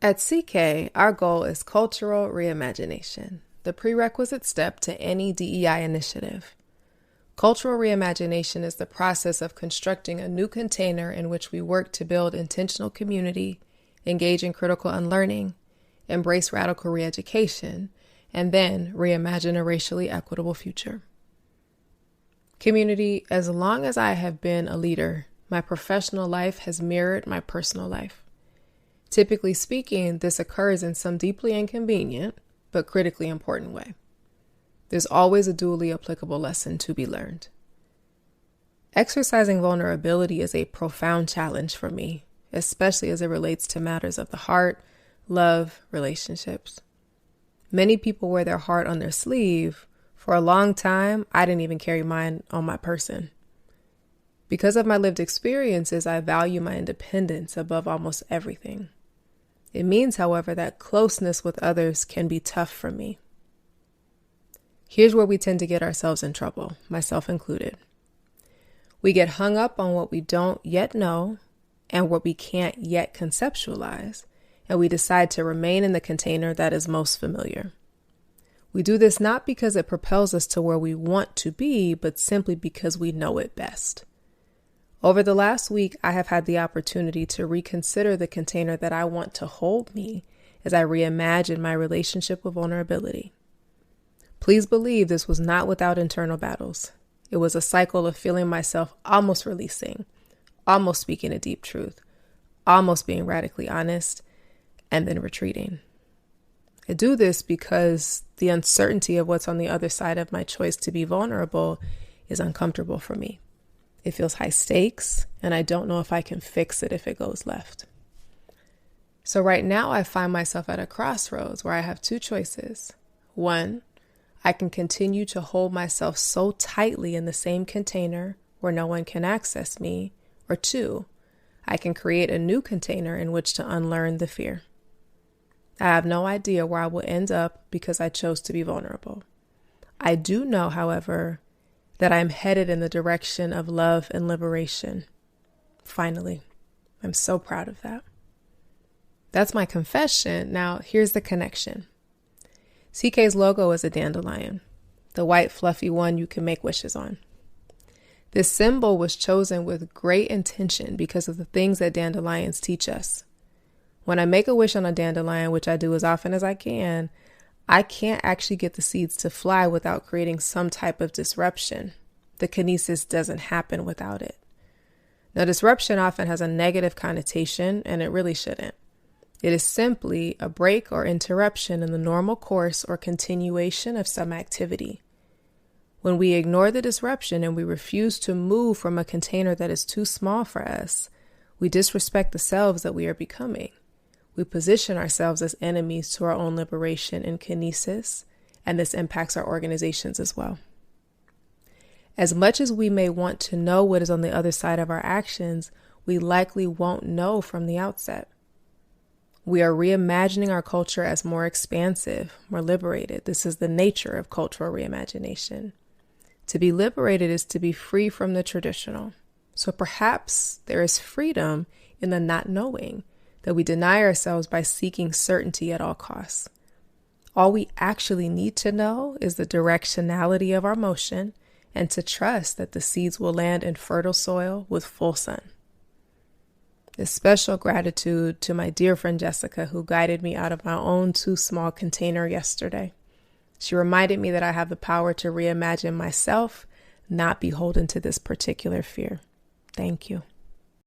At CK, our goal is cultural reimagination, the prerequisite step to any DEI initiative. Cultural reimagination is the process of constructing a new container in which we work to build intentional community, engage in critical unlearning, embrace radical reeducation, and then reimagine a racially equitable future. Community, as long as I have been a leader, my professional life has mirrored my personal life. Typically speaking, this occurs in some deeply inconvenient, but critically important way. There's always a dually applicable lesson to be learned. Exercising vulnerability is a profound challenge for me, especially as it relates to matters of the heart, love, relationships. Many people wear their heart on their sleeve. For a long time, I didn't even carry mine on my person. Because of my lived experiences, I value my independence above almost everything. It means, however, that closeness with others can be tough for me. Here's where we tend to get ourselves in trouble, myself included. We get hung up on what we don't yet know and what we can't yet conceptualize, and we decide to remain in the container that is most familiar. We do this not because it propels us to where we want to be, but simply because we know it best. Over the last week, I have had the opportunity to reconsider the container that I want to hold me as I reimagine my relationship with vulnerability. Please believe this was not without internal battles. It was a cycle of feeling myself almost releasing, almost speaking a deep truth, almost being radically honest, and then retreating. I do this because the uncertainty of what's on the other side of my choice to be vulnerable is uncomfortable for me. It feels high stakes, and I don't know if I can fix it if it goes left. So right now I find myself at a crossroads where I have two choices. One, I can continue to hold myself so tightly in the same container where no one can access me. Or two, I can create a new container in which to unlearn the fear. I have no idea where I will end up because I chose to be vulnerable. I do know, however, that I'm headed in the direction of love and liberation. Finally, I'm so proud of that. That's my confession. Now, here's the connection. CK's logo is a dandelion, the white fluffy one you can make wishes on. This symbol was chosen with great intention because of the things that dandelions teach us. When I make a wish on a dandelion, which I do as often as I can't actually get the seeds to fly without creating some type of disruption. The kinesis doesn't happen without it. Now, disruption often has a negative connotation, and it really shouldn't. It is simply a break or interruption in the normal course or continuation of some activity. When we ignore the disruption and we refuse to move from a container that is too small for us, we disrespect the selves that we are becoming. We position ourselves as enemies to our own liberation in Kinesis, and this impacts our organizations as well. As much as we may want to know what is on the other side of our actions, we likely won't know from the outset. We are reimagining our culture as more expansive, more liberated. This is the nature of cultural reimagination. To be liberated is to be free from the traditional. So perhaps there is freedom in the not knowing, that we deny ourselves by seeking certainty at all costs. All we actually need to know is the directionality of our motion and to trust that the seeds will land in fertile soil with full sun. A special gratitude to my dear friend Jessica, who guided me out of my own too small container yesterday. She reminded me that I have the power to reimagine myself, not beholden to this particular fear. Thank you.